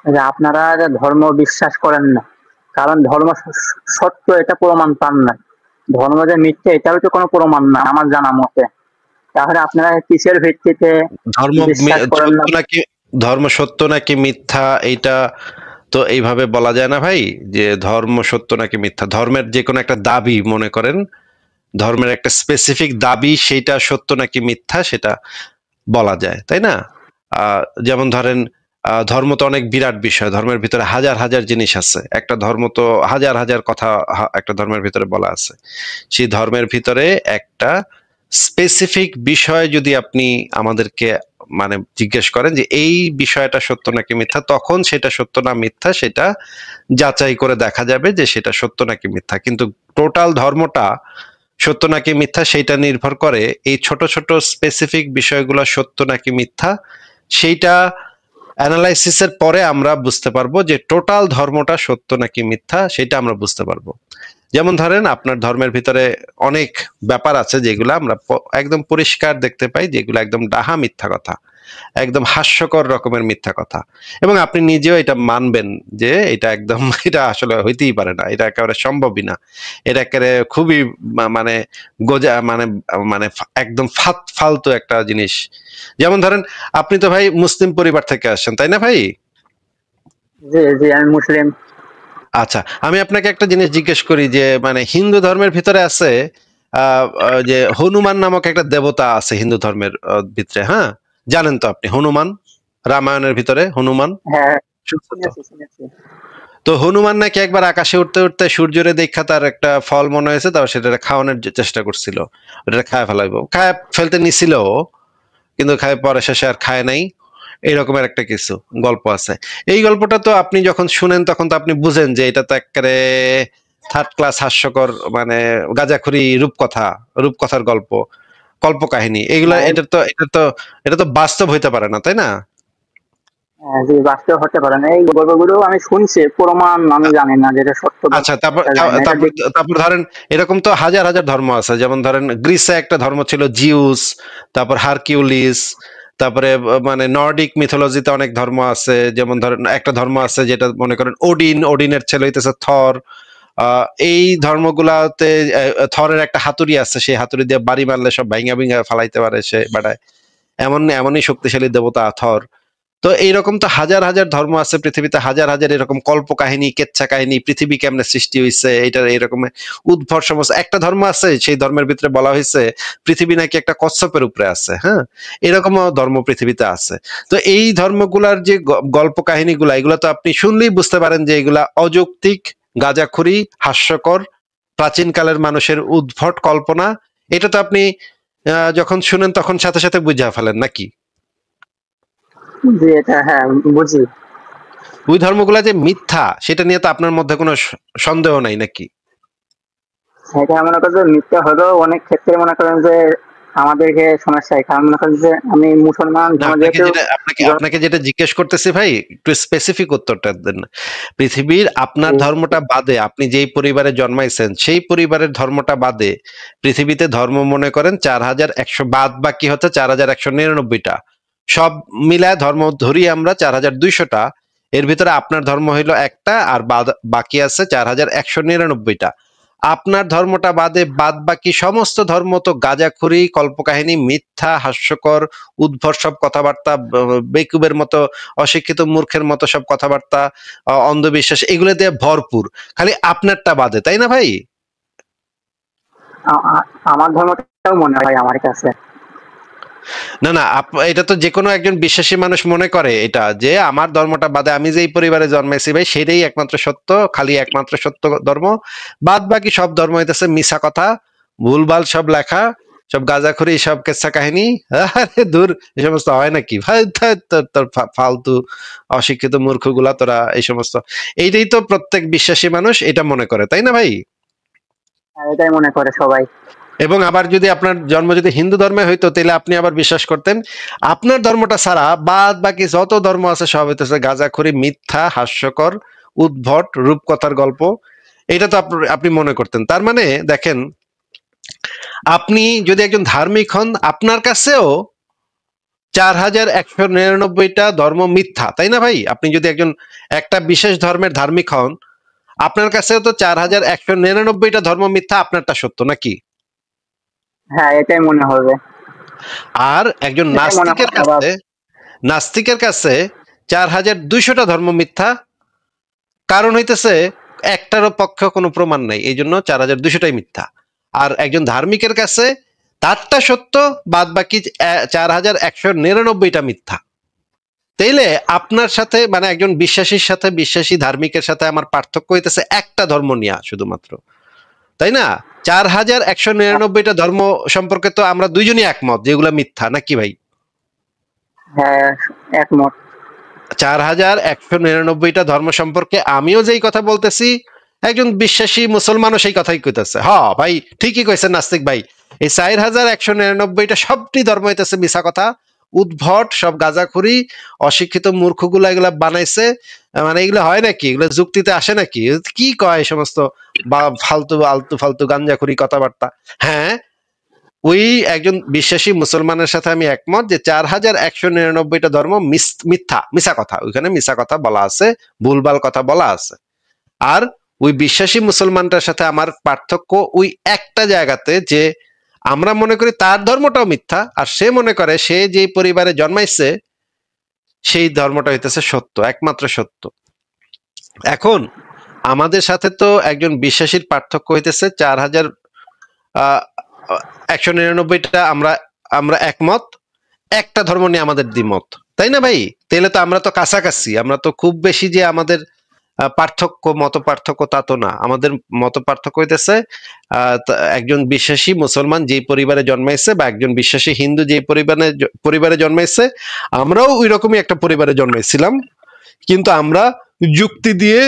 যে আপনারা যে ধর্ম বিশ্বাস করেন না, কারণ ধর্ম সত্য এটা প্রমাণ পান না। ধর্ম যে মিথ্যে এটাও তো কোনো প্রমাণ না আমার জানা মতে। তাহলে আপনারা কিসের ভিত্তিতে ধর্ম বিশ্বাস করেন না? সত্য নাকি, ধর্ম সত্য নাকি মিথ্যা এইটা তো এইভাবে বলা যায় না ভাই, যে ধর্ম সত্য নাকি মিথ্যা। ধর্মের যে কোনো একটা দাবি মনে করেন, ধর্মের একটা স্পেসিফিক দাবি, সেইটা সত্য নাকি মিথ্যা সেটা বলা যায়, তাই না? যেমন ধরেন ধর্ম তো অনেক বিরাট বিষয়, ধর্মের ভিতরে হাজার হাজার জিনিস আছে, একটা ধর্ম তো হাজার হাজার কথা একটা ধর্মের ভিতরে বলা আছে। সেই ধর্মের ভিতরে একটা স্পেসিফিক বিষয় যদি আপনি আমাদেরকে মানে জিজ্ঞেস করেন যে এই বিষয়টা সত্য নাকি মিথ্যা, তখন সেটা সত্য না মিথ্যা সেটা যাচাই করে দেখা যাবে যে সেটা সত্য নাকি মিথ্যা। কিন্তু টোটাল ধর্মটা সত্য নাকি মিথ্যা সেইটা নির্ভর করে এই ছোট ছোট স্পেসিফিক বিষয়গুলো সত্য নাকি মিথ্যা, সেইটা অ্যানালাইসিসের পরে আমরা বুঝতে পারবো যে টোটাল ধর্মটা সত্য নাকি মিথ্যা, সেটা আমরা বুঝতে পারবো। যেমন ধরেন আপনার ধর্মের ভিতরে অনেক ব্যাপার আছে যেগুলো আমরা একদম পরিষ্কার দেখতে পাই, যেগুলো একদম ডাহা মিথ্যা কথা, একদম হাস্যকর রকমের মিথ্যা কথা, এবং আপনি নিজেও এটা মানবেন যে এটা একদম এটা আসলে হইতেই পারে না, এটা একেবারে সম্ভবই না, এটা একেবারে খুবই মানে গোজা মানে মানে একদম ফালতু একটা জিনিস। যেমন ধরেন আপনি তো ভাই মুসলিম পরিবার থেকে আসছেন, তাই না ভাই? জি জি, আমি মুসলিম। আচ্ছা, আমি আপনাকে একটা জিনিস জিজ্ঞেস করি যে মানে হিন্দু ধর্মের ভিতরে আছে যে হনুমান নামক একটা দেবতা আছে হিন্দু ধর্মের ভিতরে, হ্যাঁ? জানেন তো আপনি হনুমান, রামায়ণের ভিতরে হনুমান, হ্যাঁ, শুনছেন তো? শুনেছি শুনেছি। তো হনুমান নাকি একবার আকাশে উঠতে উঠতে সূর্যরে দেখা তার একটা ফল মনে হয়েছে, তারপর সেটা খাওয়ানোর চেষ্টা করছিল, ওটা খায় ফেলাইবো, খায় ফেলতে নিছিল, কিন্তু খায় পরে শেষে আর খায় নাই। এইরকমের একটা কিছু গল্প আছে। এই গল্পটা তো আপনি যখন শুনেন তখন তো আপনি বুঝেন যে এটা তো একেবারে থার্ড ক্লাস হাস্যকর, মানে গাঁজাখুরি রূপকথা, রূপকথার গল্প, কল্পকাহিনী এগুলা। হ্যাঁ, এটা তো বাস্তব হইতে পারে না, তাই না? হ্যাঁ, জি, বাস্তব হতে পারে না। এই গল্পগুলো আমি শুনছি, প্রমাণ আমি জানি না যেটা সত্য বা আচ্ছা, তারপর মিথ্যা, জানি না এটা তারপর তারপর ধরেন এরকম তো হাজার হাজার ধর্ম আছে। যেমন ধরেন গ্রিসে একটা ধর্ম ছিল জিউস, তারপর হারকিউলিস, তারপরে মানে নর্ডিক মিথোলজিতে অনেক ধর্ম আছে। যেমন ধরেন একটা ধর্ম আছে যেটা মনে করেন ওডিন, ওডিনের ছেলে হইতেছে থর। এই ধর্মগুলাতে থরের একটা হাতুড়ি আছে, সেই হাতুড়ি দিয়ে বাড়ি মারলে সব ভাইঙ্গা ভিঙ্গা ফালাইতে পারে সে বাড়ায়, এমনই শক্তিশালী দেবতা থর। তো এইরকম তো হাজার হাজার ধর্ম আছে পৃথিবীতে, হাজার হাজার এরকম কল্প কাহিনী, কেচ্ছা কাহিনী, পৃথিবী কেমনে সৃষ্টি হয়েছে এটার এরকম উদ্ভর সমস্ত। একটা ধর্ম আছে সেই ধর্মের ভিতরে বলা হয়েছে পৃথিবী নাকি একটা কচ্ছপের উপরে আছে, হ্যাঁ? এরকমও ধর্ম পৃথিবীতে আছে। তো এই ধর্মগুলার যে গল্প কাহিনীগুলা, এগুলা তো আপনি শুনলেই বুঝতে পারেন যে এগুলা অযৌক্তিক, গাঁজাখুরি, হাস্যকর, প্রাচীনকালের মানুষের উদ্ভট কল্পনা। এটা তো আপনি যখন শুনেন তখন সাথে সাথে বুঝা ফেলেন নাকি? জি, এটা হ্যাঁ, বুঝি। ওই ধর্মগুলা যে মিথ্যা সেটা নিয়ে তো আপনার মধ্যে কোনো সন্দেহ নাই নাকি? এটা মনে করেন যে মিথ্যা হলেও অনেক ক্ষেত্রে মনে করেন যে আমাদেরকে সমস্যা হয়। কারণ মনে করেন যে আমি মুসলমান না, ধর্ম আপনাকে যেহেতু যেটা আপনাকে জ- আপনাকে যেটা জিজ্ঞেস করতেছি ভাই, একটু স্পেসিফিক উত্তরটা দেন। পৃথিবীর আপনার ধর্মটা বাদে, আপনি যেই পরিবারে জন্মাইছেন সেই পরিবারের ধর্মটা বাদে পৃথিবীতে ধর্ম মনে করেন 4100, বাদ বাকি হচ্ছে 4199টা, সব মিলায় ধর্ম ধরি আমরা 4200টা। এর ভিতরে আপনার ধর্ম হইলো একটা, আর বাকি আছে 4199টা। আপনার ধর্মটা বাদে বাদ বাকি সমস্ত ধর্ম তো গাঁজাখুরি, কল্পকাহিনী, মিথ্যা, হাস্যকর, উদ্ভট সব কথাবার্তা, বেকুবের মতো, অশিক্ষিত মূর্খের মতো সব কথাবার্তা, অন্ধবিশ্বাস, এগুলো দিয়ে ভরপুর। খালি আপনারটা বাদে, তাই না ভাই? আমার ধর্মটাও মনে হয় আমার কাছে। না না, এটা তো যে কোনো একজন বিশ্বাসী মানুষ মনে করে এটা, যে আমার ধর্মটা বাদে আমি যেই পরিবারে জন্মেছি ভাই সেটাই একমাত্র সত্য, খালি একমাত্র সত্য ধর্ম, বাদ বাকি সব ধর্ম হইতেছে মিছা কথা, ভুলভাল সব লেখা, সব গাঁজাখুরি, সব কেচ্ছা কাহিনী। আরে দূর, এই সমস্ত হয় নাকি ভাই? তোর ফালতু অশিক্ষিত মূর্খ গুলা তোরা এই সমস্ত, এইটাই তো প্রত্যেক বিশ্বাসী মানুষ এটা মনে করে, তাই না ভাই? এটাই মনে করে সবাই। এবং আবার যদি আপনার জন্ম যদি হিন্দু ধর্মে হইতো তাহলে আপনি আবার বিশ্বাস করতেন আপনার ধর্মটা ছাড়া বাদ বাকি যত ধর্ম আছে সব হইতেছে গাঁজাখুরি, মিথ্যা, হাস্যকর, উদ্ভট, রূপকথার গল্প। এটা তো আপনি মনে করতেন। তার মানে দেখেন, আপনি যদি একজন ধার্মিক হন আপনার কাছেও 4199টা ধর্ম মিথ্যা, তাই না ভাই? আপনি যদি একটা বিশেষ ধর্মের ধার্মিক হন, আপনার কাছেও তো 4199টা ধর্ম মিথ্যা, আপনারটা সত্য নাকি? হ্যাঁ, এটাই মনে হবে। আর একজন এটাই মনে নাস্তিকের হয় আবার। কাছে নাস্তিকের কাছে 4200টা ধর্ম মিথ্যা। কারণ হইতেছে একটারও পক্ষে কোনো প্রমাণ নাই, এই জন্য 4200টাই মিথ্যা। আর একজন ধার্মিকের কাছে তারটা সত্য, বাদ বাকি 4199টা মিথ্যা। তাইলে আপনার সাথে মানে একজন বিশ্বাসীর সাথে, বিশ্বাসী ধার্মিকের সাথে আমার পার্থক্য হইতেছে একটা ধর্ম নিয়ে শুধুমাত্র, তাই না? 4199টা ধর্ম সম্পর্কে তো আমরা দুইজনই একমত যেগুলা মিথ্যা, নাকি ভাই? হ্যাঁ, একমত। 4199টা ধর্ম সম্পর্কে আমিও যেই কথা বলতেছি, একজন বিশ্বাসী মুসলমানও সেই কথাই কইতেছে। হ্যাঁ ভাই, ঠিকই কইছেন নাস্তিক ভাই, এই 4199টা সবটি ধর্ম হইতেছে মিছা কথা, উদ্ভট সব গাঁজাখুরি, অশিক্ষিত মূর্খগুলা এগুলা বানাইছে। মানে এগুলো হয় নাকি? এগুলো যুক্তিতে আসে নাকি? কি কয় এই সমস্ত ফালতু আলতু ফালতু গাঞ্জাখুরি কথাবার্তা? হ্যাঁ, ওই একজন বিশ্বাসী মুসলমানের সাথে আমি একমত যে 4199টা ধর্ম মিথ্যা, মিছা কথা, ওইখানে মিছা কথা বলা আছে, ভুলভাল কথা বলা আছে। আর ওই বিশ্বাসী মুসলমানটার সাথে আমার পার্থক্য ওই একটা জায়গাতে, যে আমরা মনে করি তার ধর্মটাও মিথ্যা, আর সে মনে করে সে যে পরিবারে জন্মাইছে সেই ধর্মটা হইতেছে সত্য, একমাত্র সত্য। এখন আমাদের সাথে তো একজন বিশ্বাসীর পার্থক্য হইতেছে 4199টা আমরা আমরা একমত, একটা ধর্ম নিয়ে আমাদের দ্বিমত, তাই না ভাই? তাহলে তো আমরা তো কাছাকাছি, আমরা তো খুব বেশি যে আমাদের পার্থক্য, মত পার্থক্য তা তো না। আমাদের মত পার্থক্য হইতেছে একজন বিশ্বাসী মুসলমান যে পরিবারে জন্মাইছে, বা একজন বিশ্বাসী হিন্দু যে পরিবারে জন্মাইছে, আমরাও ওই রকমই একটা পরিবারে জন্মাইছিলাম, কিন্তু আমরা যুক্তি দিয়ে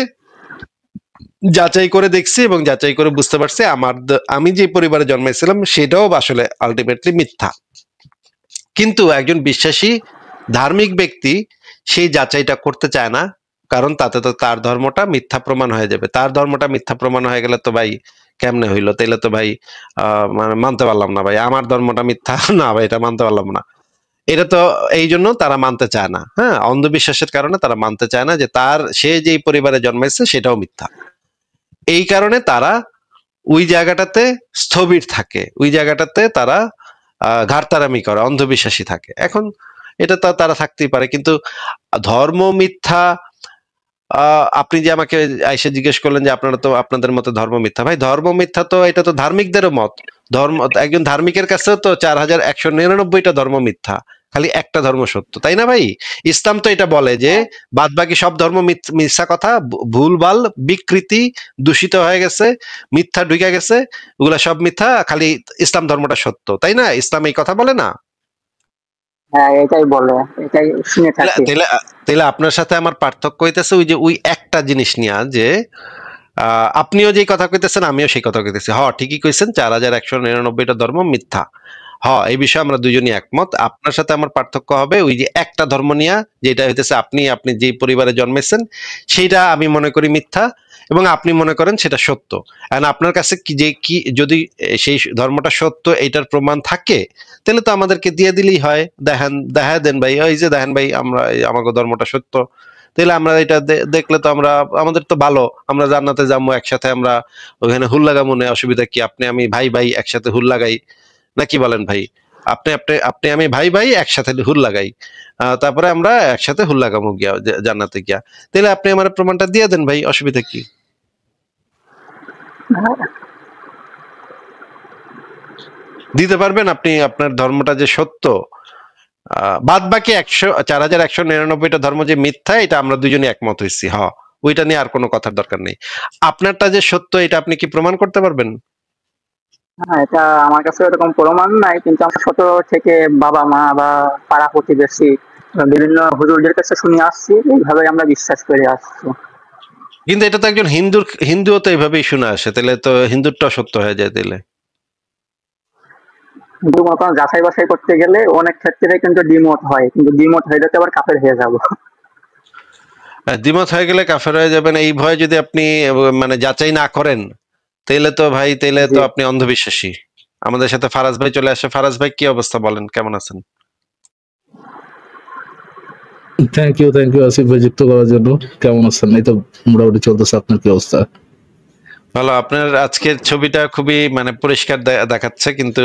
যাচাই করে দেখছি এবং যাচাই করে বুঝতে পারছি আমি যে পরিবারে জন্মাইছিলাম সেটাও আসলে আলটিমেটলি মিথ্যা। কিন্তু একজন বিশ্বাসী ধার্মিক ব্যক্তি সেই যাচাইটা করতে চায় না, কারণ তাতে তো তার ধর্মটা মিথ্যা প্রমাণ হয়ে যাবে। তার ধর্মটা মিথ্যা প্রমাণ হয়ে গেলে তো ভাই কেমনে হইলো? তাইলে তো ভাই মানে মানতে পারলাম না ভাই, আমার ধর্মটা মিথ্যা না ভাই, এটা মানতে পারলাম না। এটা তো এই জন্য তারা মানতে চায় না। হ্যাঁ, অন্ধবিশ্বাসের কারণে তারা মানতে চায় না যে সে যেই পরিবারে জন্মাইছে সেটাও মিথ্যা। এই কারণে তারা ওই জায়গাটাতে স্থবির থাকে, ওই জায়গাটাতে তারা ঘাড়তারামি করে, অন্ধবিশ্বাসী থাকে। এখন এটা তো তারা থাকতেই পারে, কিন্তু ধর্ম মিথ্যা, আপনি যে আমাকে আইসে জিজ্ঞেস করলেন যে আপনাদের মতে ধর্ম মিথ্যা, ভাই ধর্ম মিথ্যা তো এটা তো ধার্মিকদেরও মত। একজন ধার্মিকের কাছেও তো 4199টা ধর্ম মিথ্যা, খালি একটা ধর্ম সত্য, তাই না ভাই? ইসলাম তো এটা বলে যে বাদ বাকি সব ধর্ম মিথ্যা কথা, ভুলভাল, বিকৃতি, দূষিত হয়ে গেছে, মিথ্যা ঢুকে গেছে, ওগুলা সব মিথ্যা, খালি ইসলাম ধর্মটা সত্য, তাই না? ইসলাম এই কথা বলে না? হ্যাঁ, এটাই বলে, এটাই শুনে থাকি। তাহলে তাহলে আপনার সাথে আমার পার্থক্য হইতেছে ওই একটা জিনিস নিয়ে, যে আপনিও যে কথা কইতেছেন আমিও সেই কথা কইতেছি। ঠিকই কইছেন, 4199টা ধর্ম মিথ্যা। এই বিষয়ে আমরা দুজনই একমত। আপনার সাথে আমার পার্থক্য হবে ওই যে একটা ধর্ম নিয়ে, যেটা হইতেছে আপনি যে পরিবারে জন্মেছেন সেইটা আমি মনে করি মিথ্যা, এবং আপনি মনে করেন সেটা সত্য। এখন আপনার কাছে কি যদি সেই ধর্মটা সত্য এইটার প্রমাণ থাকে, তাহলে তো আমাদেরকে দিয়ে দিলেই হয়, দেখা দেন ভাই, ওই যে দেখেন ভাই, আমাকে ধর্মটা সত্য। তাহলে আমরা এটা দেখলে তো আমাদের তো ভালো, আমরা জান্নাতে যাবো একসাথে, আমরা ওখানে হুল লাগাবো, মনে অসুবিধা কি? আমি ভাই ভাই একসাথে হুল লাগাই, নাকি বলেন ভাই? আপনি আপনি আপনি আমি ভাই ভাই একসাথে হুল লাগাই, তারপরে আমরা একসাথে হুল লাগাবো গিয়া জান্নাতে গিয়া। তাহলে আপনি আমার প্রমাণটা দিয়ে দেন ভাই, অসুবিধা কি? দিতে পারবেন আপনি আপনার ধর্মটা যে সত্য, বাদ বাকি 4199টা ধর্ম যে মিথ্যা, এটা আমরা দুজনে একমত হয়েছি। ওইটা নিয়ে আর কোনো কথার দরকার নেই। আপনারটা যে সত্য এটা আপনি কি প্রমাণ করতে পারবেন? হ্যাঁ, এটা আমার কাছে এরকম প্রমাণ নাই, কিন্তু আমার ছোট থেকে বাবা মা বা পাড়া প্রতিবেশী বিভিন্ন হুজুরদের কাছে শুনে আসছি, এইভাবে আমরা বিশ্বাস করে আসছি। কিন্তু এটা তো একজন হিন্দুও তো এইভাবেই শুনে আসে, তাহলে তো হিন্দুরটা সত্য হয়ে যায় তাহলে। কিন্তু মনে করেন যাচাই বাছাই করতে গেলে অনেক ক্ষেত্রে কিন্তু দ্বিমত হয়, কিন্তু দ্বিমত হয়ে যেতে আবার কাফের হয়ে যাব। দ্বিমত হয়ে গেলে কাফের হয়ে যাবেন এই ভয়ে যদি আপনি মানে যাচাই না করেন, তাইলে তো জি। আপনি অন্ধবিশ্বাসী। আমাদের সাথে ফারাজ ভাই চলে আসে। ফারাজ ভাই, কি অবস্থা, বলেন কেমন আছেন? থ্যাংক ইউ আসিফ ভাই যুক্ত করার জন্য। কেমন আছেন? এই তো মোটামুটি চলতেছে। আপনার কি অবস্থা? ভালো। আপনার আজকের ছবিটা খুবই মানে পরিষ্কার দেখাচ্ছে, কিন্তু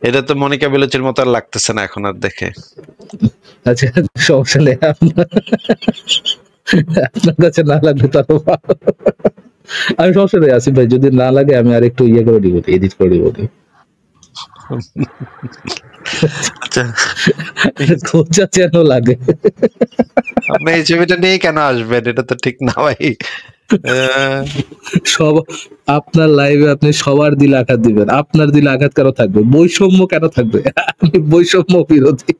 এটা তো মনিকা বেলুচির মতো আর লাগতেছে না এখন আর দেখে। আচ্ছা, সমস্যা নেই। আপনার কাছে না লাগলে তারও ভালো। আমি সমস্যা নেই আসিফ ভাই, যদি না লাগে আমি আর একটু ইয়ে করে দিব, এডিট করে দিব। আচ্ছা, খোঁজা যেন লাগে। আপনি এই ছবিটা নিয়ে কেন আসবেন? এটা তো ঠিক না ভাই। সব আপনার লাইভে আপনি সবার দিলে আঘাত দিবেন, আপনার দিলে আঘাত কেন থাকবে? বৈষম্য কেন থাকবে? আপনি বৈষম্য বিরোধী।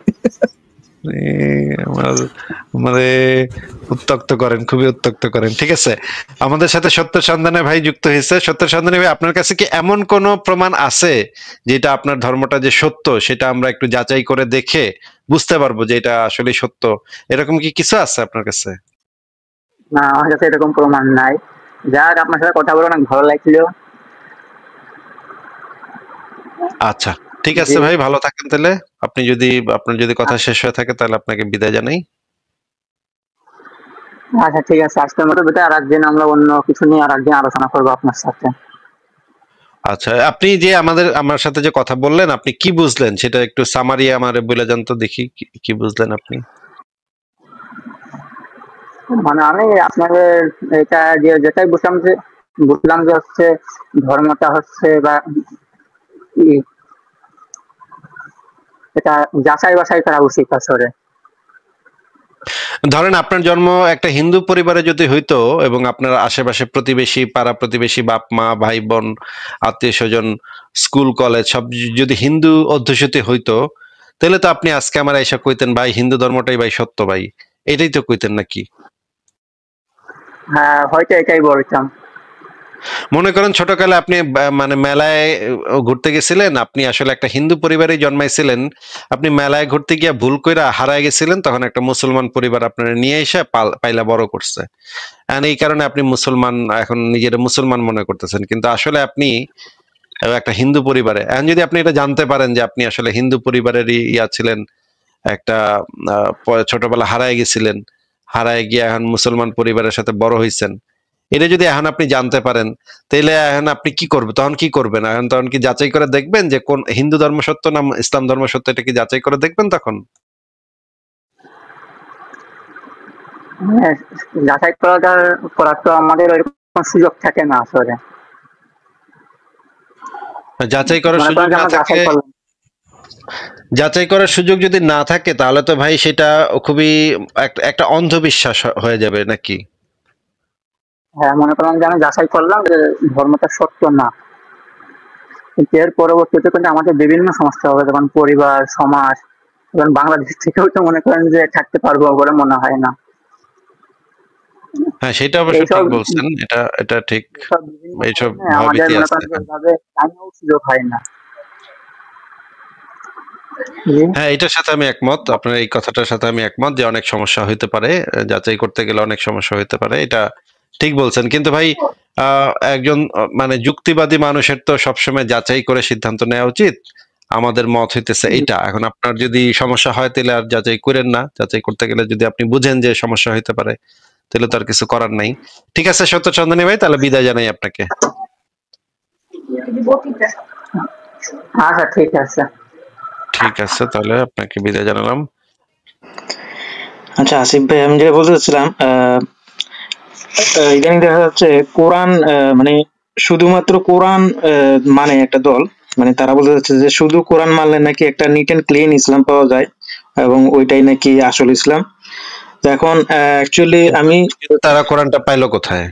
আমার মানে উত্তক্ত করেন, খুবই উত্তক্ত করেন। ঠিক আছে, আমাদের সাথে সত্য সন্ধানে ভাই যুক্ত হয়েছে। সত্য সন্ধানে ভাই, আপনার কাছে কি এমন কোন প্রমাণ আছে যেটা আপনার ধর্মটা যে সত্য সেটা আমরা একটু যাচাই করে দেখে বুঝতে পারবো যে এটা আসলে সত্য? এরকম কি কিছু আছে আপনার কাছে? না, আমার কাছে এরকম প্রমাণ নাই। যাক, আপনার সাথে কথা বলে অনেক ভালো লাগছিল। আচ্ছা, ঠিক জি, আছে ভাই, ভালো থাকেন তাহলে। আপনার যদি কথা শেষ হয়ে থাকে তাহলে আপনাকে বিদায় জানাই। আচ্ছা ঠিক আছে, আজকের মতো বিদায়। আর একদিন আমরা অন্য কিছু নিয়ে আর একদিন আলোচনা করবো আপনার সাথে। আচ্ছা, আপনি যে আমার সাথে যে কথা বললেন, আপনি কি বুঝলেন সেটা একটু সামারি আমারে বলে যান তো দেখি, কি বুঝলেন আপনি? মানে আমি আপনাদের এটা যে যেটাই বুঝলাম যে হচ্ছে ধর্মটা হচ্ছে বা ই- এটা যাচাই বাছাই করা উচিত আসলে। ধরেন আপনার জন্ম একটা হিন্দু পরিবারে যদি হইতো, এবং আপনার আশেপাশে প্রতিবেশী, পাড়া প্রতিবেশী, বাপ মা, ভাই বোন, আত্মীয় স্বজন, স্কুল কলেজ সব যদি হিন্দু অধ্যুষিত হইতো, তাহলে তো আপনি আজকে আমার এসে কইতেন ভাই হিন্দু ধর্মটাই ভাই সত্য ভাই, এটাই তো কইতেন নাকি? হ্যাঁ, হয়তো এটাই বলতাম। মনে করেন ছোটকালে আপনি মানে মেলায় ঘুরতে গেছিলেন, আপনি আসলে একটা হিন্দু পরিবারে জন্মাইছিলেন, আপনি মেলায় ঘুরতে গিয়ে ভুল কইরা হারায় গেছিলেন, তখন একটা মুসলমান পরিবার আপনার নিয়ে এসে পাইলা বড় করছে। And এই কারণে আপনি মুসলমান, এখন নিজের মুসলমান মনে করতেছেন, কিন্তু আসলে আপনি একটা হিন্দু পরিবারে। এখন যদি আপনি এটা জানতে পারেন যে আপনি আসলে হিন্দু পরিবারেরই ছিলেন, একটা ছোটবেলা হারায় গেছিলেন, হারায় গিয়ে এখন মুসলমান পরিবারের সাথে বড় হইছেন, এটা যদি এখন আপনি জানতে পারেন, তাহলে এখন আপনি কি করবেন? তখন কি করবেন? এখন তখন কি যাচাই করে দেখবেন যে কোন হিন্দু ধর্ম সত্য না ইসলাম ধর্ম সত্য, এটা কি যাচাই করে দেখবেন তখন? হ্যাঁ, যাচাই করার তো আমাদের ওইরকম সুযোগ থাকে না আসলে। যাচাই করার মনে সুযোগ করেন যে না আমরা থাকে, যাচাই করলাম, যাচাই করার সুযোগ যদি না থাকে তাহলে তো ভাই সেটা খুবই একটা অন্ধবিশ্বাস হয়ে যাবে নাকি? হ্যাঁ মনে করেন যে আমি যাচাই করলাম যে ধর্মটা সত্য না, কিন্তু এর পরবর্তীতে কিন্তু আমাদের বিভিন্ন সমস্যা হবে, যেমন পরিবার, সমাজ, এবং বাংলাদেশ থেকেও তো মনে করেন যে থাকতে পারবো বলে মনে হয় না। হ্যাঁ, সেটা অবশ্য এইসব ঠিক বলছেন, এটা ঠিক। এইসব বিভিন্ন এইসব কারণে আমাদের ভয়ভীতি মনে আছে। করেন যে ওইভাবে জানাও সুযোগ হয় না। জি, হ্যাঁ, এটার সাথে আমি একমত, আপনার এই কথাটার সাথে আমি একমত যে অনেক সমস্যা হইতে পারে, যাচাই করতে গেলে অনেক সমস্যা হইতে পারে, এটা ঠিক বলছেন। কিন্তু ভাই একজন মানে যুক্তিবাদী মানুষের তো সবসময় যাচাই করে সিদ্ধান্ত নেওয়া উচিত। আমাদের মত হইতেছে এটা। এখন আপনার যদি সমস্যা হয় তাহলে আর যাচাই করেন না। যাচাই করতে গেলে যদি আপনি বুঝেন যে সমস্যা হইতে পারে, তাহলে তো আর কিছু করার নাই। ঠিক আছে সত্য চন্দনী ভাই, তাহলে বিদায় জানাই আপনাকে। আচ্ছা ঠিক আছে। ঠিক আছে, তাহলে আপনাকে বিদায় জানালাম। আচ্ছা আসিফ ভাই, আমি যেটা বলতে চাচ্ছিলাম, ইদানিং দেখা যাচ্ছে কোরআন, মানে শুধুমাত্র কোরআন মানে একটা দল, মানে তারা বলতে চাচ্ছে যে শুধু কোরআন মানলে নাকি একটা নিট এন্ড ক্লিন ইসলাম পাওয়া যায়, এবং ওইটাই নাকি আসল ইসলাম। তো এখন অ্যাকচুয়ালি আমি তারা কোরআনটা পাইলো কোথায়?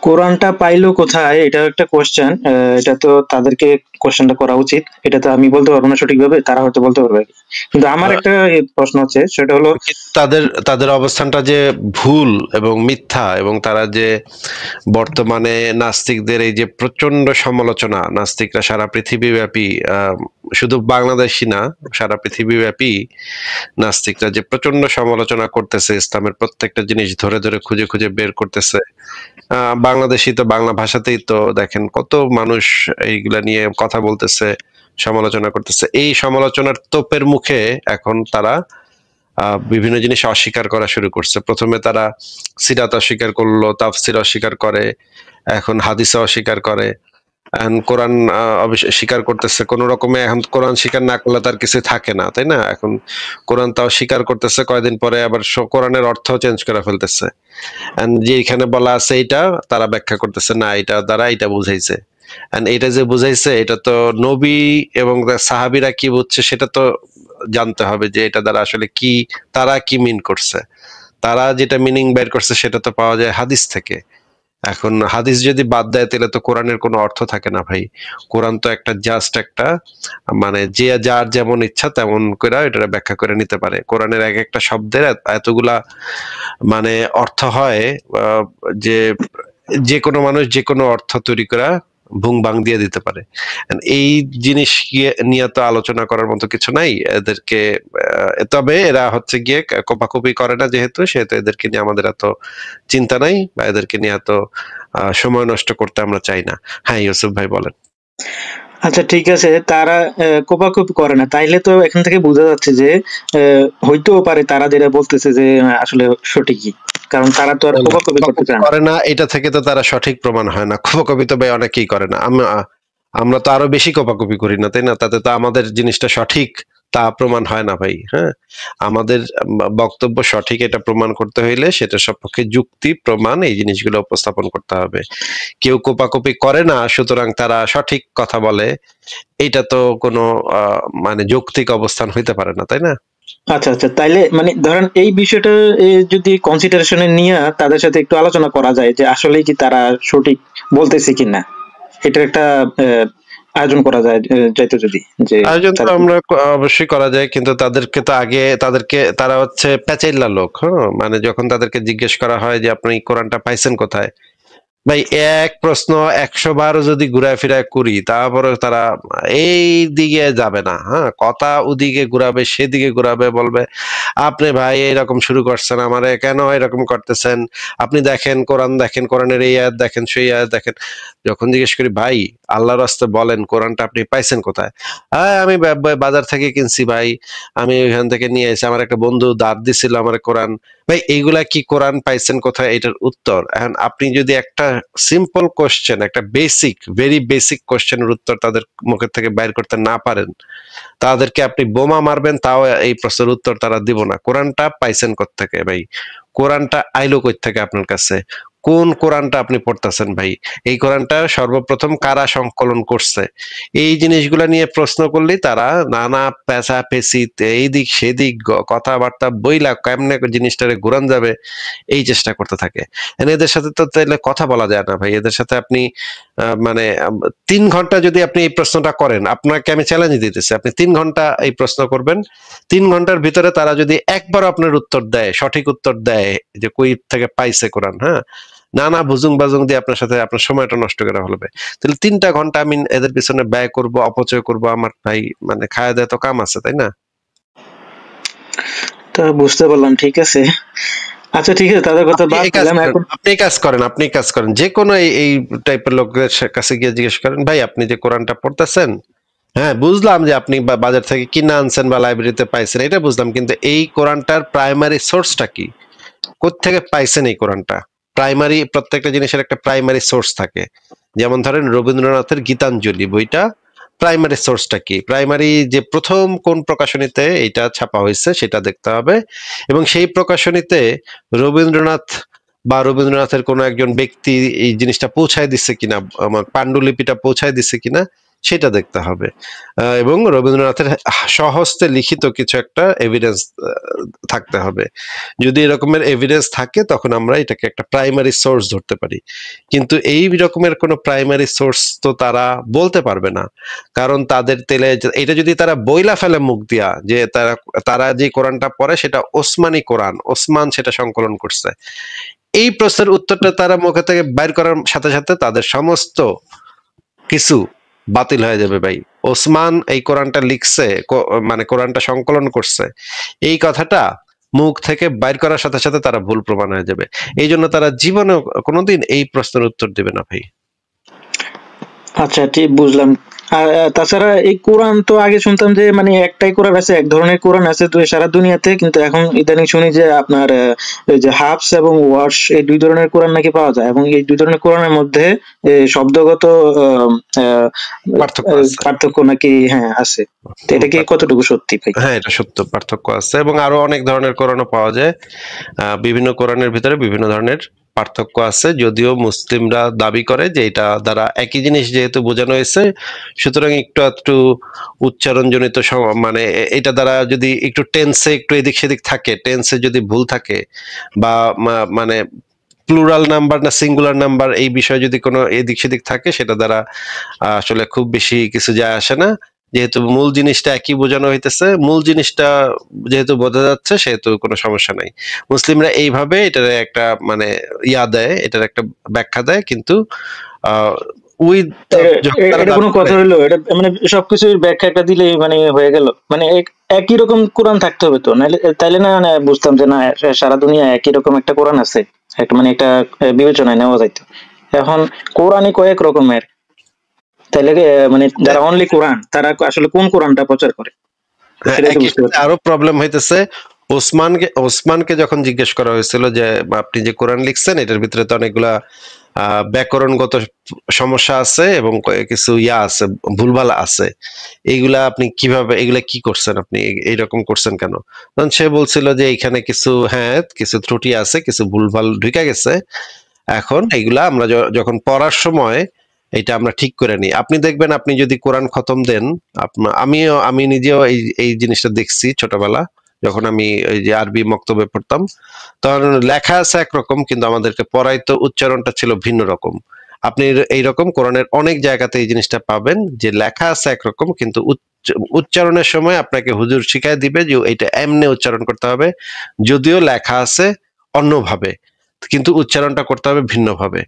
কোরআনটা পাইলো কোথায়, এটা একটা কোশ্চেন। এটা তো তাদেরকে কোশ্চেনটা করা উচিত, এটা তো আমি বলতে পারবো না সঠিকভাবে, তারা হয়তো বলতে পারবে। কিন্তু আমার একটা প্রশ্ন হচ্ছে, সেটা হলো তাদের তাদের অবস্থানটা যে ভুল এবং মিথ্যা, এবং তারা যে বর্তমানে নাস্তিকদের এই যে প্রচন্ড সমালোচনা, নাস্তিকরা সারা পৃথিবীব্যাপী, শুধু বাংলাদেশই না, সারা পৃথিবীব্যাপী নাস্তিকরা যে প্রচন্ড সমালোচনা করতেছে, ইসলামের প্রত্যেকটা জিনিস ধরে ধরে খুঁজে খুঁজে বের করতেছে। বাংলাদেশি তো বাংলা ভাষাতেই তো দেখেন কত মানুষ এইগুলা নিয়ে কথা বলতেছে, সমালোচনা করতেছে। এই সমালোচনার তোপের মুখে এখন তারা বিভিন্ন জিনিস অস্বীকার করা শুরু করছে। প্রথমে তারা সিরাত অস্বীকার করলো, তাফসির অস্বীকার করে, এখন হাদিস অস্বীকার করে, এখন কোরআন স্বীকার করতেছে। কোন রকমে এখন কোরআন স্বীকার না করলে তার কিছু থাকে না, তাই না? এখন কোরআন তাও স্বীকার করতেছে, কয়দিন পরে আবার কোরআনের অর্থ চেঞ্জ করে ফেলতেছে। যে এখানে বলা আছে এইটা তারা ব্যাখ্যা করতেছে না, এটা দ্বারা এটা বুঝাইছে। এটা যে বুঝাইছে এটা তো নবী এবং সাহাবীরা কি বুঝছে সেটা তো জানতে হবে, যে এটা দ্বারা আসলে কি তারা কি মিন করছে। তারা যেটা মিনিং বের করছে সেটা তো পাওয়া যায় হাদিস থেকে। এখন হাদিস যদি বাদ দেয় তাহলে তো কোরআনের কোনো অর্থ থাকে না ভাই। কোরআন তো একটা জাস্ট একটা মানে যে যার যেমন ইচ্ছা তেমন করে এটা ব্যাখ্যা করে নিতে পারে। কোরআনের এক একটা শব্দের এতগুলা মানে অর্থ হয় যে যে কোনো মানুষ যে কোনো অর্থ তৈরি করা ভুং বাং দিয়ে দিতে পারে। এই জিনিস নিয়ে তো আলোচনা করার মতো কিছু নাই এদেরকে। তবে এরা হচ্ছে গিয়ে কোপাকুপি করে না যেহেতু, সেহেতু এদেরকে নিয়ে আমাদের এত চিন্তা নাই, বা এদেরকে নিয়ে এত সময় নষ্ট করতে আমরা চাই না। হ্যাঁ ইউসুফ ভাই বলেন। আচ্ছা ঠিক আছে, তারা কোপাকুপি করে না, তাইলে তো এখান থেকে বোঝা যাচ্ছে যে হইতেও পারে তারা যেটা বলতেছে যে আসলে সঠিকই, কারণ তারা তো আর কোপাকুপি করতে চায় করে না, এটা থেকে তো তারা সঠিক প্রমাণ হয় না। কোপাকুপি তো ভাই অনেকেই করে না, আমরা তো আরো বেশি কোপাকুপি করি না, তাই না? তাতে তো আমাদের জিনিসটা সঠিক তা প্রমাণ হয় না ভাই। হ্যাঁ, আমাদের বক্তব্য সঠিক এটা প্রমাণ করতে হইলে সেটা সপক্ষে যুক্তি প্রমাণ এই জিনিসগুলো উপস্থাপন করতে হবে। কেউ কোপাকুপি করে না সুতরাং তারা সঠিক কথা বলে, এটা তো কোনো মানে যৌক্তিক অবস্থান হইতে পারে না, তাই না? আচ্ছা আচ্ছা, তাইলে মানে ধরেন এই বিষয়টা যদি কনসিডারেশনে নিয়ে তাদের সাথে একটু আলোচনা করা যায় যে আসলে কি তারা সঠিক বলতেছে কিনা, এটার একটা আয়োজন করা যায় যাইতো যদি, যে আয়োজন তো আমরা অবশ্যই করা যায়, কিন্তু তাদেরকে তো আগে তারা হচ্ছে প্যাচাইল্লা লোক। হ্যাঁ, মানে যখন তাদেরকে জিজ্ঞেস করা হয় যে আপনি কোরআনটা পাইছেন কোথায়, ভাই এক প্রশ্ন 100 বার যদি ঘুরায় ফিরায় করি তারপরে তারা এই দিকে যাবে না। হ্যাঁ, কথা ওদিকে ঘুরাবে, সেদিকে ঘুরাবে, বলবে আপনি ভাই এরকম শুরু করছেন, আমারে কেন এরকম করতেছেন, আপনি দেখেন কোরআন, দেখেন কোরআনের এই আয়াত দেখেন, সেই আয়াত দেখেন। যখন জিজ্ঞেস করি ভাই আল্লাহর রাস্তে বলেন কোরআনটা আপনি পাইছেন কোথায়, আমি বাজার থেকে কিনছি ভাই, আমি ওইখান থেকে নিয়ে এসে আমার একটা বন্ধু ধার দিছিল আমার কোরআন। ভাই এইগুলা কি কোরআন পাইছেন কোথায় এটার উত্তর? এখন আপনি যদি একটা সিম্পল কোশ্চেন, একটা বেসিক ভেরি বেসিক কোশ্চেনের উত্তর তাদের মুখের থেকে বাইর করতে না পারেন, তাদেরকে আপনি বোমা মারবেন তাও এই প্রশ্নের উত্তর তারা দিব না। কোরআনটা পাইছেন কোত্থেকে ভাই? কোরআনটা আইলো কই থেকে আপনার কাছে? কোন কোরআনটা আপনি পড়তেছেন ভাই? এই কোরআনটা সর্বপ্রথম কারা সংকলন করছে? এই জিনিসগুলা নিয়ে প্রশ্ন করলেই তারা নানা পেঁচা পেঁচি এই দিক সেদিক কথাবার্তা বইলা কেমনে জিনিসটারে ঘুরান যাবে এই চেষ্টা করতে থাকে। এদের সাথে তো তাহলে কথা বলা যায় না ভাই। এদের সাথে আপনি মানে 3 ঘন্টা যদি আপনি এই প্রশ্নটা করেন, আপনাকে আমি চ্যালেঞ্জ দিতেছি, আপনি 3 ঘন্টা এই প্রশ্ন করবেন, 3 ঘন্টার ভিতরে তারা যদি একবার আপনার উত্তর দেয়, সঠিক উত্তর দেয় যে কই থেকে পাইছে কোরআন, হ্যাঁ, নানা বুজুং বাজুং দিয়ে আপনার সাথে আপনার সময়টা নষ্ট করে ফেলবে, তাহলে 3টা ঘন্টা আমি এদের পিছনে ব্যয় করব, অপচয় করব, আমার ভাই মানে খায়া দেয় তো কাম আছে, তাই না? তা বুঝতে পারলাম, ঠিক আছে। আচ্ছা ঠিক আছে, তাদের কথা বাদ দিলাম। এখন আপনি কাজ করেন যে কোনো এই টাইপের লোকদের কাছে গিয়ে জিজ্ঞেস করেন, ভাই আপনি যে কোরআনটা পড়তেছেন, হ্যাঁ বুঝলাম যে আপনি বাজার থেকে কিনে আনছেন বা লাইব্রেরিতে পাইছেন, এটা বুঝলাম, কিন্তু এই কোরআনটার প্রাইমারি সোর্সটা কি? কোত্থেকে পাইছেন এই কোরআনটা? প্রাইমারি, প্রত্যেকটা জিনিসের একটা প্রাইমারি সোর্স থাকে। যেমন ধরেন রবীন্দ্রনাথের গীতাঞ্জলি বইটা প্রাইমারি সোর্সটা কি? প্রাইমারি যে প্রথম কোন প্রকাশনীতে এটা ছাপা হয়েছে সেটা দেখতে হবে, এবং সেই প্রকাশনীতে রবীন্দ্রনাথ বা রবীন্দ্রনাথের কোনো একজন ব্যক্তি এই জিনিসটা পৌঁছায় দিচ্ছে কিনা, আমার পাণ্ডুলিপিটা পৌঁছায় দিচ্ছে কিনা সেটা দেখতে হবে, এবং রবীন্দ্রনাথের স্বহস্তে লিখিত কিছু একটা এভিডেন্স থাকতে হবে। যদি এরকমের এভিডেন্স থাকে তখন আমরা এটাকে একটা প্রাইমারি সোর্স ধরতে পারি, কিন্তু এই রকমের কোনো প্রাইমারি সোর্স তো তারা বলতে পারবে না, কারণ তাদের তেলে এটা যদি তারা বইলা ফেলে মুখ দিয়া যে তারা যে কোরআনটা পড়ে সেটা ওসমানী কোরআন, ওসমান সেটা সংকলন করছে, এই প্রশ্নের উত্তরটা তারা মুখে থেকে বাইর করার সাথে সাথে তাদের সমস্ত কিছু বাতিল হয়ে যাবে ভাই। ওসমান এই কোরআনটা লিখছে, মানে কোরআনটা সংকলন করছে, এই কথাটা মুখ থেকে বাইর করার সাথে সাথে তারা ভুল প্রমাণ হয়ে যাবে। এই জন্য তারা জীবনে কোনোদিন এই প্রশ্নের উত্তর দেবে না ভাই। আচ্ছা ঠিক বুঝলাম। আর তাছাড়া এই কোরআন তো আগে শুনতাম যে মানে একটাই কোরআন আছে, এক ধরনের কোরআন আছে তো সারা দুনিয়াতে, কিন্তু এখন ইদানিং শুনি যে আপনার এই যে হাফস এবং ওয়ার্শ এই দুই ধরনের কোরআন নাকি পাওয়া যায়, এবং এই দুই ধরনের কোরআনের মধ্যে শব্দগত পার্থক্য নাকি আছে। তো এটা কি কতটুকু সত্যি ভাই? হ্যাঁ, এটা সত্য, পার্থক্য আছে এবং আরো অনেক ধরনের কোরআনও পাওয়া যায়। বিভিন্ন কোরআনের ভিতরে বিভিন্ন ধরনের পার্থক্য আছে, যদিও মুসলিমরা দাবি করে যে এটা দ্বারা একই জিনিস যেহেতু বোঝানো হয়েছে, সুতরাং একটু উচ্চারণজনিত মানে এটা দ্বারা যদি একটু টেন্সে একটু এদিক সেদিক থাকে, টেন্সে যদি ভুল থাকে বা মানে প্লুরাল নাম্বার না সিঙ্গুলার নাম্বার এই বিষয়ে যদি কোনো এদিক সেদিক থাকে, সেটা দ্বারা আসলে খুব বেশি কিছু যায় আসে না। যেহেতু মূল জিনিসটা একই বোঝানো হইতেছে, মূল জিনিসটা যেহেতু বোঝা যাচ্ছে, সেহেতু কোনো সমস্যা নাই। মুসলিমরা এইভাবে এটার একটা মানে দেয়, এটার একটা ব্যাখ্যা দেয়, কিন্তু এটা কোনো কথা হইলো? এটা মানে সবকিছুর ব্যাখ্যা একটা দিলে মানে হয়ে গেল, মানে একই রকম কোরআন থাকতে হবে তো, নাহলে তাইলে না বুঝতাম যে না সারা দুনিয়া একই রকম একটা কোরআন আছে, একটা মানে একটা বিবেচনায় নেওয়া যাইতো। এখন কোরআনই কয়েক রকমের, তাইলে মানে যারা অনলি কোরআন তারা আসলে কোন কোরআনটা প্রচার করে? আরো প্রবলেম হইতেছে। ওসমানকে যখন জিজ্ঞেস করা হয়েছিল যে আপনি যে কোরআন লিখছেন এটার ভিতরে তো অনেকগুলা ব্যাকরণগত সমস্যা আছে এবং কিছু আছে, ভুলভাল আছে, এইগুলা আপনি কিভাবে, এগুলা কি করছেন আপনি, এইরকম করছেন কেন? তখন সে বলছিল যে এখানে কিছু ত্রুটি আছে, কিছু ভুলভাল ঢুকে গেছে, এখন এইগুলা আমরা যখন পড়ার সময় এটা আমরা ঠিক করে নিই। আপনি দেখবেন, আপনি যদি কোরআন খতম দেন, আমি নিজেও এই জিনিসটা দেখছি ছোটবেলা, যখন আমি ওই যে আরবি মক্তবে পড়তাম, তখন লেখা আছে একরকম, কিন্তু আমাদেরকে পড়াইতো উচ্চারণটা ছিল ভিন্ন রকম। আপনি এইরকম কোরআনের অনেক জায়গাতে এই জিনিসটা পাবেন যে লেখা আছে একরকম, কিন্তু উচ্চারণের সময় আপনাকে হুজুর শিখাই দিবে যে এটা এমনি উচ্চারণ করতে হবে, যদিও লেখা আছে অন্যভাবে, কিন্তু উচ্চারণটা করতে হবে ভিন্নভাবে।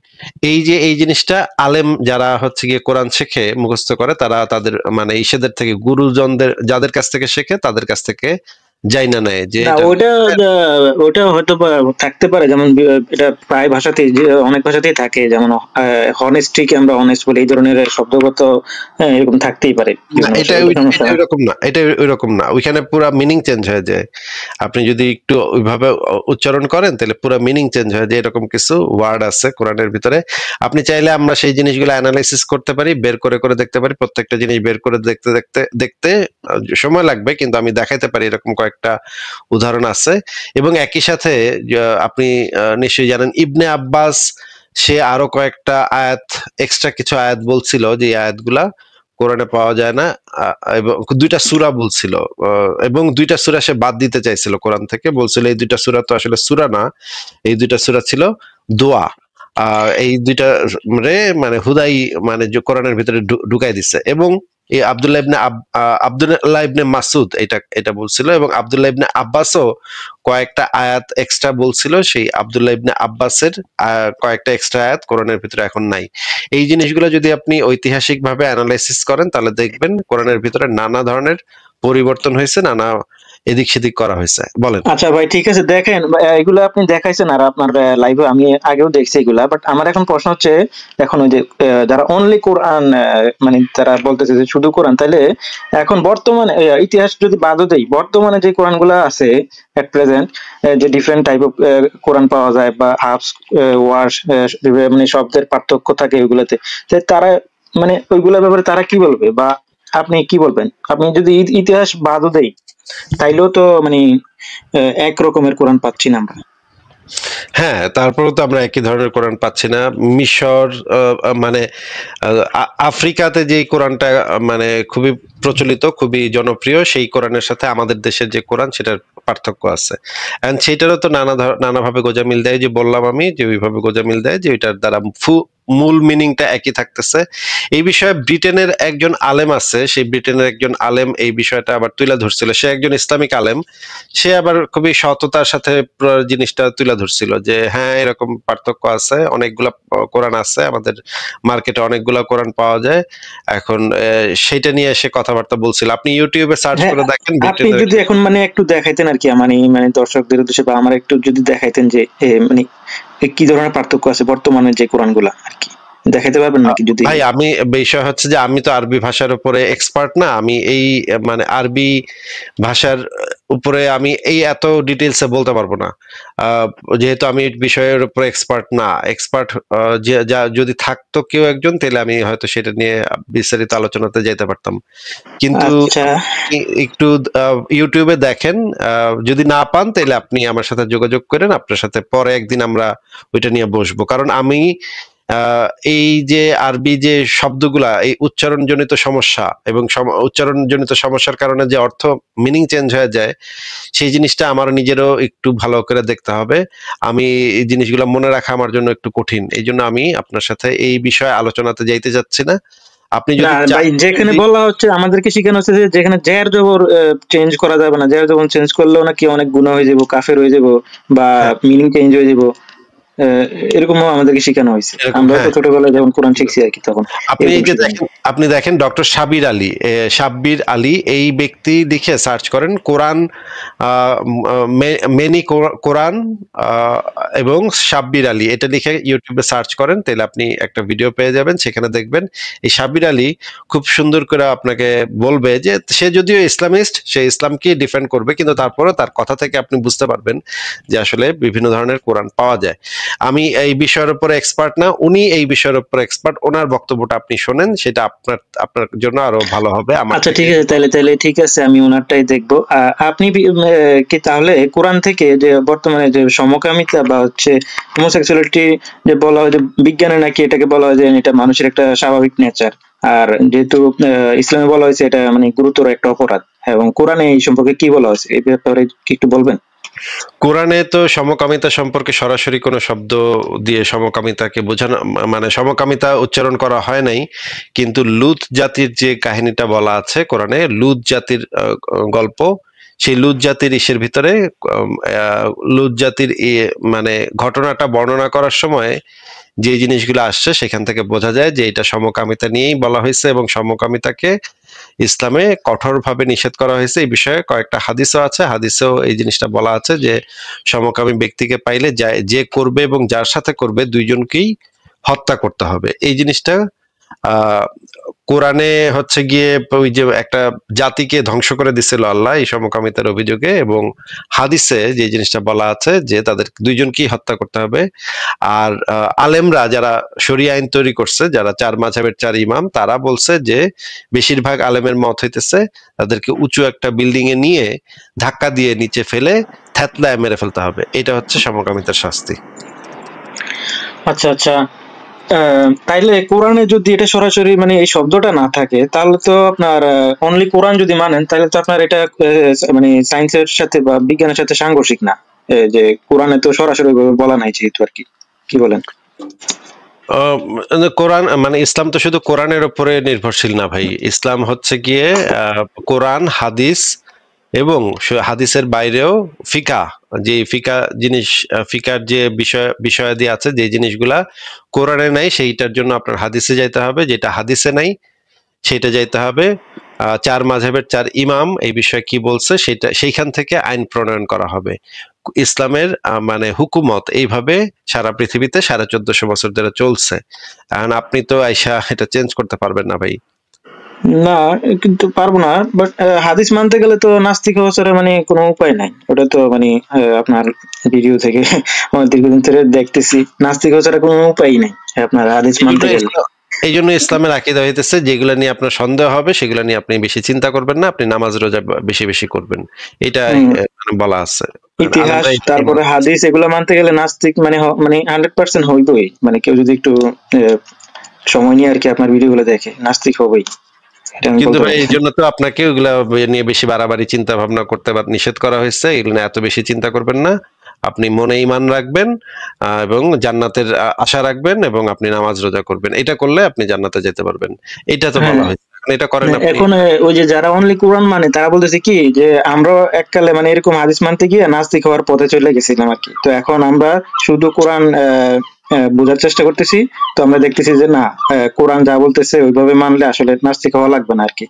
এই জিনিসটা আলেম যারা হচ্ছে গিয়ে কোরআন শেখে, মুখস্থ করে, তারা তাদের মানে ইসেদের থেকে, গুরুজনদের যাদের কাছ থেকে শেখে তাদের কাছ থেকে যাই না নেয় যে ওটা হয়তো থাকতে পারে, যেমন এটা প্রায় ভাষাতেই, অনেক ভাষাতেই থাকে, যেমন হনেস্টিকে আমরা অনেস্ট বলি, এই ধরনের শব্দগত এরকম থাকতেই পারে। এটা ওইরকম না, ওইখানে পুরো মিনিং চেঞ্জ হয়ে যায়। আপনি যদি একটু ওইভাবে উচ্চারণ করেন তাহলে পুরো মিনিং চেঞ্জ হয়ে যায়। এরকম কিছু ওয়ার্ড আছে কোরআনের ভিতরে, আপনি চাইলে আমরা সেই জিনিসগুলো অ্যানালাইসিস করতে পারি, বের করে দেখতে পারি, প্রত্যেকটা জিনিস বের করে দেখতে সময় লাগবে, কিন্তু আমি দেখাইতে পারি এরকম কয়েকটা উদাহরণ আছে। এবং একই সাথে আপনি নিশ্চয়ই জানেন ইবনে আব্বাস, সে আরো কয়েকটা আয়াত, এক্সট্রা কিছু আয়াত বলছিল যে আয়াতগুলা কোরআনে পাওয়া যায় না, এবং 2টা সূরা বলছিল, এবং 2টা সূরা সে বাদ দিতে চাইছিল কোরআন থেকে, বলছিল এই 2টা সূরা তো আসলে সূরা না, এই 2টা সূরা ছিল দোয়া। এই 2টা মানে হুদাই মানে কোরআনের ভিতরে ঢুকাই দিছে। এবং এই আব্দুল্লাহ ইবনে মাসুদ এটা বলছিল, এবং আব্দুল্লাহ ইবনে আব্বাসও কয়েকটা আয়াত এক্সট্রা বলছিল, সেই আব্দুল্লাহ ইবনে আব্বাসের কয়েকটা এক্সট্রা আয়াত কোরআনের ভিতরে এখন নাই। এই জিনিসগুলো যদি আপনি ঐতিহাসিক ভাবে অ্যানালাইসিস করেন, তাহলে দেখবেন কোরআনের ভিতরে নানা ধরনের পরিবর্তন হয়েছে, নানা এদিক সেদিক করা হয়েছে। বলেন। আচ্ছা ভাই, ঠিক আছে, দেখেন এগুলো আপনি দেখাইছেন আর আপনার লাইভে আমি আগেও দেখছি এগুলা, বাট আমার এখন প্রশ্ন হচ্ছে, এখন ওই যে যারা অনলি কোরআন মানে তারা বলতেছে যে শুধু কোরআন, তাহলে এখন বর্তমানে ইতিহাস যদি বাদও দেই, বর্তমানে যে কোরআন গুলা আছে এট প্রেজেন্ট, যে ডিফারেন্ট টাইপ অফ কোরআন পাওয়া যায় বা হাফস ওয়ার্স মানে শব্দের পার্থক্য থাকে ওইগুলোতে, তারা মানে ওইগুলোর ব্যাপারে তারা কি বলবে, বা আপনি কি বলবেন? আপনি যদি ইতিহাস বাদও দেই, তাইলেও তো মানে এক রকমের কোরআন পাচ্ছি না আমরা। হ্যাঁ, তারপরেও তো আমরা একই ধরনের কোরআন পাচ্ছি না। মিশর মানে আফ্রিকাতে যে কোরআনটা মানে খুবই প্রচলিত, খুবই জনপ্রিয়, সেই কোরআনের সাথে আমাদের দেশের যে কোরআন সেটার পার্থক্য আছে, এন্ড সেটারও তো নানাভাবে গোঁজামিল দেয়, যে বললাম আমি যে ওইভাবে গোঁজামিল দেয় যে ওইটার দ্বারা মূল মিনিংটা একই থাকতেছে। এই বিষয়ে ব্রিটেনের একজন আলেম আছে, সেই ব্রিটেনের একজন আলেম এই বিষয়টা আবার তুলে ধরছিল, সে একজন ইসলামিক আলেম, সে আবার খুবই সততার সাথে জিনিসটা তুলে ধরছিল যে হ্যাঁ এরকম পার্থক্য আছে, অনেকগুলা কোরআন আছে আমাদের মার্কেটে, অনেকগুলা কোরআন পাওয়া যায়। এখন সেটা নিয়ে সে কথাবার্তা বলছিল, আপনি ইউটিউবে সার্চ করে দেখেন। আপনি যদি এখন মানে একটু দেখাইতেন আর কি, মানে দর্শকদের উদ্দেশ্যে বা আমার একটু যদি দেখাইতেন যে মানে কি ধরনের পার্থক্য আছে বর্তমানে যে কোরআনগুলা আর কি। দেখাতে পারবেন নাকি যদি? ভাই আমি বিষয় হচ্ছে যে আমি তো আরবি ভাষার উপরে এক্সপার্ট না, আমি এই মানে আরবি ভাষার উপরে আমি এই এত ডিটেলসে বলতে পারবো না। আহ, যেহেতু আমি বিষয়ের উপরে এক্সপার্ট না, এক্সপার্ট যদি থাকতো কেউ একজন তাহলে আমি হয়তো সেটা নিয়ে বিস্তারিত আলোচনাতে যেতে পারতাম, কিন্তু আচ্ছা একটু ইউটিউবে দেখেন, যদি না পান তাহলে আপনি আমার সাথে যোগাযোগ করেন, আপনার সাথে পরে একদিন আমরা ওইটা নিয়ে বসবো। কারণ আমি এই যে আরবি যে শব্দগুলা, এই উচ্চারণজনিত সমস্যা এবং উচ্চারণজনিত সমস্যার কারণে যে অর্থ মিনিং চেঞ্জ হয়ে যায়, সেই জিনিসটা আমার নিজেরও একটু ভালো করে দেখতে হবে। আমি এই জিনিসগুলো মনে রাখা আমার জন্য একটু কঠিন, এই জন্য আমি আপনার সাথে এই বিষয়ে আলোচনাতে যাইতে যাচ্ছি না। আপনি না যদি ভাই, যেখানে বলা হচ্ছে আমাদেরকে শেখানো হচ্ছে যে যেখানে জের জবর চেঞ্জ করা যাবে না, জের জবর চেঞ্জ করলেও নাকি অনেক গুনাহ হয়ে যাবো, কাফের হয়ে যাবো, বা হ্যাঁ, মিনিং চেঞ্জ হয়ে যাবো, এরকমও আমাদেরকে শেখানো হয়েছে। এরকম, আমরা তো হ্যাঁ। ছোটবেলায় যখন কোরআন শিখছি আর কি, তখন আপনি এরকম এই যে শেখানো। দেখেন, আপনি দেখেন ডক্টর সাব্বির আলী, সাব্বির আলী এই ব্যক্তি লিখে সার্চ করেন কোরআন, মেনি কোরআন, আহ, এবং সাব্বির আলী এটা লিখে ইউটিউবে সার্চ করেন, তাহলে আপনি একটা ভিডিও পেয়ে যাবেন। সেখানে দেখবেন এই সাব্বির আলী খুব সুন্দর করে আপনাকে বলবে যে সে যদিও ইসলামিস্ট, সে ইসলামকে ডিফেন্ড করবে, কিন্তু তারপরেও তার কথা থেকে আপনি বুঝতে পারবেন যে আসলে বিভিন্ন ধরনের কোরআন পাওয়া যায়। আমি এই বিষয়ের উপরে এক্সপার্ট না, উনি এই বিষয়ের উপরে এক্সপার্ট, ওনার বক্তব্যটা আপনি শোনেন, সেটা আপনার আপনার জন্য আরো ভালো হবে আমার আচ্ছা থেকে। ঠিক আছে, তাহলে তাহলে ঠিক আছে, আমি ওনারটাই দেখবো। আপনি কি তাহলে কোরআন থেকে যে বর্তমানে যে সমকামিতা বা হচ্ছে হোমোসেক্সুয়ালিটি যে বলা হয়, যে বিজ্ঞানে নাকি এটাকে বলা হয় যে এটা মানুষের একটা স্বাভাবিক নেচার, আর যেহেতু ইসলামে বলা হয়েছে এটা মানে গুরুতর একটা অপরাধ, এবং কোরআনে এই সম্পর্কে কি বলা হয়েছে এই ব্যাপারে কি একটু বলবেন? কোরআনে তো সমকামিতা সম্পর্কে সরাসরি কোনো শব্দ দিয়ে সমকামিতাকে বোঝানো, মানে সমকামিতা উচ্চারণ করা হয় নাই, কিন্তু লুত জাতির যে কাহিনীটা বলা আছে কোরআনে, লুত জাতির গল্প, সেই লুত জাতির ইসের ভিতরে লুত জাতির মানে ঘটনাটা বর্ণনা করার সময় যে জিনিসগুলো আসছে সেখান থেকে বোঝা যায় যে এটা সমকামিতা নিয়েই বলা হয়েছে, এবং সমকামিতাকে ইসলামে কঠোরভাবে নিষেধ করা হয়েছে। এই বিষয়ে কয়েকটা হাদিসও আছে, হাদিসেও এই জিনিসটা বলা আছে যে সমকামী ব্যক্তিকে পাইলে যে করবে এবং যার সাথে করবে দুইজনকেই হত্যা করতে হবে। এই জিনিসটা আহ কোরআনে হচ্ছে গিয়ে ওই যে একটা জাতিকে ধ্বংস করে দিছিল আল্লাহ এই সমকামিতার অভিযোগে, এবং হাদিসে যে জিনিসটা বলা আছে যে তাদের দুইজনকেই হত্যা করতে হবে। আর আলেমরা যারা শরিয়া আইন তৈরি করছে, যারা চার মাযহাবের চার ইমাম, তারা বলছে যে বেশিরভাগ আলেমের মত হইতেছে তাদেরকে উঁচু একটা বিল্ডিং এ নিয়ে ধাক্কা দিয়ে নিচে ফেলে থ্যাতলায় মেরে ফেলতে হবে। এটা হচ্ছে সমকামিতার শাস্তি। আচ্ছা আচ্ছা, তাইলে কোরআনে যদি এটা সরাসরি মানে এই শব্দটা না থাকে, তাহলে তো আপনার অনলি কোরআন যদি মানেন, তাহলে তো আপনার এটা মানে সায়েন্সের সাথে বা বিজ্ঞানের সাথে সাংঘর্ষিক না, যে কোরআনে তো সরাসরি ভাবে বলা নাই যেহেতু আর কি, কি বলেন? কোরআন মানে ইসলাম তো শুধু কোরআনের উপরে নির্ভরশীল না ভাই, ইসলাম হচ্ছে গিয়ে কোরআন, হাদিস, এবং হাদিসের বাইরেও ফিকা, যে ফিকা জিনিস, ফিকার যে বিষয়াদি আছে, যে জিনিসগুলা কোরআনে নাই সেইটার জন্য আপনার হাদিসে যাইতে হবে, যেটা হাদিসে নাই সেটা যাইতে হবে। চার মাযহাবের চার ইমাম এই বিষয়ে কি বলছে সেটা, সেইখান থেকে আইন প্রণয়ন করা হবে। ইসলামের মানে হুকুমত এইভাবে সারা পৃথিবীতে 1450 বছর ধরে চলছে। এখন আপনি তো আইসা এটা চেঞ্জ করতে পারবেন না ভাই। না, কিন্তু পারবো না, বাট হাদিস মানতে গেলে তো নাস্তিক হওয়া ছাড়া মানে কোনো উপায় নাই। ওটা তো মানে আপনার ভিডিও থেকে আমার দীর্ঘদিন ধরে দেখতেছি, নাস্তিক হওয়া ছাড়া কোনো উপায় নাই আপনার হাদিস মানতে গেলে। এই জন্য ইসলামের আকীদা হইতেছে যেগুলা নিয়ে আপনার সন্দেহ হবে সেগুলা নিয়ে আপনি বেশি চিন্তা করবেন না, আপনি নামাজ রোজা বেশি বেশি করবেন, এটা বলা আছে। ইতিহাস তারপরে হাদিস এগুলো মানতে গেলে নাস্তিক মানে মানে 100% হইবই, মানে কেউ যদি একটু সময় নিয়ে আর কি আপনার ভিডিও গুলো দেখে, নাস্তিক হবেই। কিন্তু ভাই এই জন্য তো আপনাকে ওগুলা নিয়ে বেশি বাড়াবাড়ি চিন্তা ভাবনা করতে নিষেধ করা হয়েছে। এগুলো এত বেশি চিন্তা করবেন না, আপনি মনে ঈমান রাখবেন এবং জান্নাতের আশা রাখবেন, এবং আপনি নামাজ রোজা করবেন, এটা করলে আপনি জান্নাতে যেতে পারবেন। এটা তো বলা হয়েছে, এটা করেন আপনি। এখন ওই যে যারা অনলি কোরআন মানে তারা বলতেছে কি যে আমরা এককালে মানে এরকম হাদিস মানতে গিয়ে নাস্তিক হওয়ার পথে চলে গেছিলাম আর কি, তো এখন আমরা শুধু কোরআন বোঝার চেষ্টা করতেছি। তো আমরা দেখতেছি যে না, কোরআন যা বলতেছে ওইভাবে মানলে আসলে নাস্তিক হওয়া লাগবে না আর কি।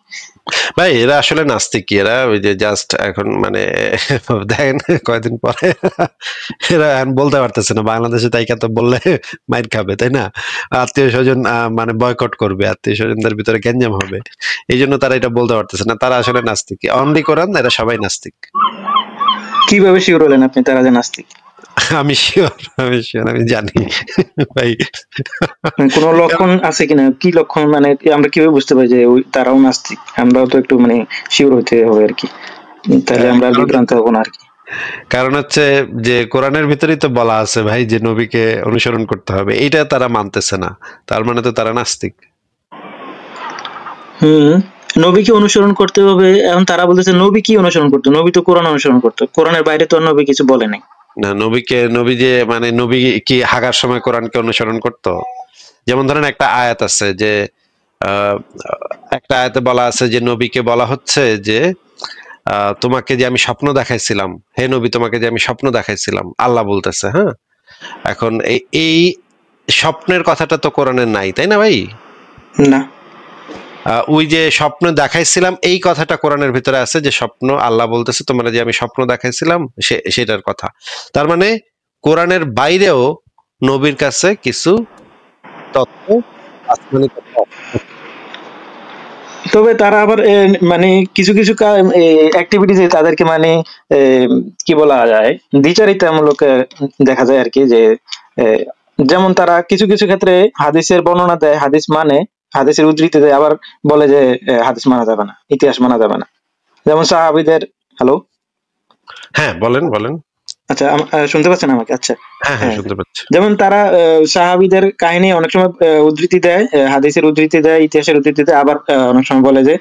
ভাই এরা আসলে নাস্তিক কি, এরা ওই যে জাস্ট এখন মানে দেখেন কয়দিন পরে এরা এখন বলতে পারতেছে না বাংলাদেশে, তাই তো বললে মাইর খাবে, তাই না? আত্মীয় স্বজন মানে বয়কট করবে, আত্মীয় স্বজনদের ভিতরে গ্যাঞ্জাম হবে, এই জন্য তারা এটা বলতে পারতেছে না। তারা আসলে নাস্তিক অনলি কোরআন, এরা সবাই নাস্তিক। কিভাবে শিওর হলেন আপনি তারা যে নাস্তিক? আমি শিওর, আমি জানি ভাই। কোনো লক্ষণ আছে কিনা? কি লক্ষণ, মানে আমরা কিভাবে বুঝতে পারি যে তারাও নাস্তিক? আমরাও তো একটু মানে শিওর হতে হবে আর কি, তাহলে আমরা বিভ্রান্ত হবো না আর কি। কারণ হচ্ছে যে কোরআনের ভিতরেই তো বলা আছে ভাই যে নবীকে অনুসরণ করতে হবে, এইটা তারা মানতেছে না, তার মানে তো তারা নাস্তিক। নবীকে অনুসরণ করতে হবে, এখন তারা বলতেছে নবী কি অনুসরণ করতো? নবী তো কোরআন অনুসরণ করতো, কোরআনের বাইরে তো নবী কিছু বলে নাই। না, নবী যে মানে নবী কি হাগার সময় কোরআনকে অনুসরণ করতো? যেমন ধরেন একটা আয়াত আছে যে একটা আয়াতে বলা আছে যে নবীকে বলা হচ্ছে যে তোমাকে যে আমি স্বপ্ন দেখাইছিলাম, হে নবী তোমাকে যে আমি স্বপ্ন দেখাইছিলাম, আল্লাহ বলতেছে। হ্যাঁ, এখন এই স্বপ্নের কথাটা তো কোরআনের নাই, তাই না ভাই? না, ওই যে স্বপ্ন দেখাইছিলাম এই কথাটা কোরআনের ভিতরে আছে, যে স্বপ্ন আল্লাহ বলতেছে তোমরা যে আমি স্বপ্ন দেখাইছিলাম সেটার কথা। তার মানে কোরআনের বাইরেও নবীর কাছে কিছু তথ্য, আসমানি তথ্য। তবে তারা আবার মানে কিছু কিছু অ্যাক্টিভিটিতে তাদেরকে মানে কি বলা যায়, দ্বিচারিতামূলক দেখা যায় আর কি, যে যেমন তারা কিছু কিছু ক্ষেত্রে হাদিসের বর্ণনা দেয়, হাদিস মানে হাদিসের উদ্ধৃতি দেয়, আবার বলে যে হাদিস মানা যাবে না, ইতিহাস মানা যাবে না। যেমন সাহাবীদের, হ্যালো, হ্যাঁ বলেন। আচ্ছা, শুনতে পাচ্ছেন আমাকে? আচ্ছা, হ্যাঁ শুনতে পাচ্ছি। যেমন তারা সাহাবীদের কাহিনী অনেক সময় উদ্ধৃতি দেয়, হাদিসের উদ্ধৃতি দেয়, ইতিহাসের উদ্ধৃতি দেয়, আবার অনেক সময় বলে যে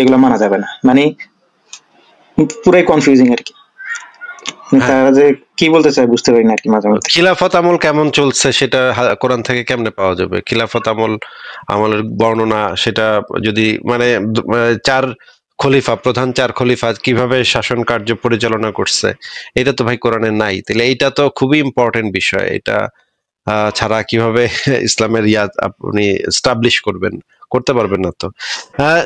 এগুলো মানা যাবে না, মানে পুরাই কনফিউজিং আর কি। তারা যে কি বলতে চায় বুঝতে পারি না আর কি মাঝে মধ্যে। খিলাফত আমল কেমন চলছে সেটা কোরআন থেকে কেমনে পাওয়া যাবে? খিলাফত আমলের বর্ণনা সেটা যদি মানে চার খলিফা, প্রধান চার খলিফা কিভাবে শাসন কার্য পরিচালনা করছে, এটা তো ভাই কোরআনে নাই। তাহলে এটা তো খুবই ইম্পর্টেন্ট বিষয়, এটা ছাড়া কিভাবে ইসলামের ইয়াদ আপনি এস্টাবলিশ করতে পারবেন না তো।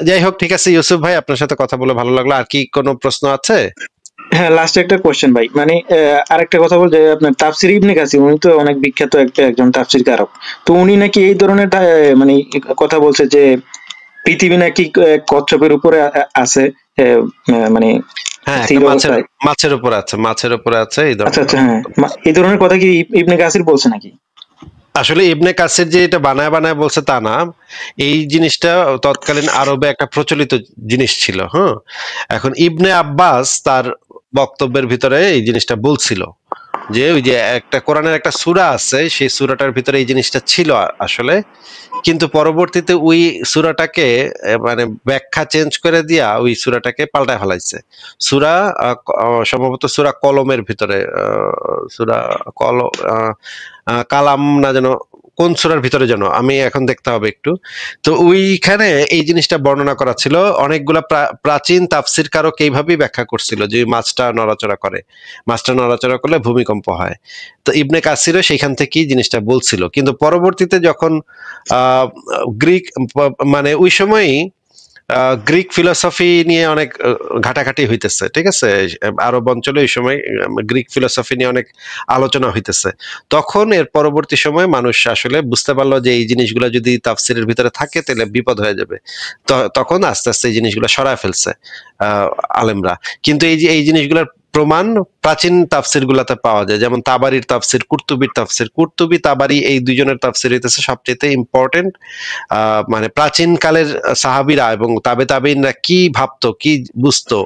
যাই হোক, ঠিক আছে ইউসুফ ভাই, আপনার সাথে কথা বলে ভালো লাগলো। আর কি কোনো প্রশ্ন আছে? হ্যাঁ, লাস্ট একটা কোশ্চেন ভাই, মানে আরেকটা কথা বলতে, আপনার তাফসির ইবনে কাসির, উনি তো অনেক বিখ্যাত একজন তাফসির কারক। তো উনি নাকি এই ধরনের মানে কথা বলছে যে পৃথিবী নাকি কচ্ছপের উপরে আছে, মানে মাছের উপরে আছে এই ধরনের। আচ্ছা, হ্যাঁ, এই ধরনের কথা কি ইবনে কাসির বলছে নাকি? আসলে ইবনে কাসির যে এটা বানায় বলছে তা না, এই জিনিসটা তৎকালীন আরবে একটা প্রচলিত জিনিস ছিল। হ্যাঁ, এখন ইবনে আব্বাস তার বক্তব্যের ভিতরে এই জিনিসটা বলছিল যে ওই যে একটা কোরআনের একটা সূরা আছে, সেই সূরাটার ভিতরে এই জিনিসটা ছিল আসলে, কিন্তু পরবর্তীতে ওই সূরাটাকে মানে ব্যাখ্যা চেঞ্জ করে দিয়া ওই সূরাটাকে পাল্টায় ফেলাইছে। সূরা সম্ভবত সূরা কলমের ভিতরে, সূরা কালাম না যেন কোন সূরার ভিতরে যেন, আমি এখন দেখতে হবে একটু। তো ওইখানে এই জিনিসটা বর্ণনা করা ছিল, অনেকগুলা প্রাচীন তাফসির কারক এইভাবেই ব্যাখ্যা করছিল যে মাছটা নড়াচড়া করলে ভূমিকম্প হয়। তো ইবনে কাসিরও সেইখান থেকেই জিনিসটা বলছিল, কিন্তু পরবর্তীতে যখন গ্রিক মানে ওই সময়ই গ্রিক ফিলোসফি নিয়ে অনেক ঘাটাঘাটি হইতেছে, ঠিক আছে, আরব অঞ্চলে ওই সময় গ্রিক ফিলোসফি নিয়ে অনেক আলোচনা হইতেছে। তখন এর পরবর্তী সময় মানুষ আসলে বুঝতে পারলো যে এই জিনিসগুলো যদি তাফসিরের ভিতরে থাকে তাহলে বিপদ হয়ে যাবে, তখন আস্তে আস্তে এই জিনিসগুলো সরায় ফেলছে আলেমরা। কিন্তু এই জিনিসগুলোর প্রমাণ প্রাচীন তাফসির গুলাতে পাওয়া যায়, যেমন তাবারির তাফসির, কুরতুবি তাবারি, এই দুইজনের তাফসির হইতেছে সবচেয়ে ইম্পর্টেন্ট। মানে প্রাচীন কালের সাহাবীরা এবং তাবেঈনরা কি ভাবতো, কি বুঝতো,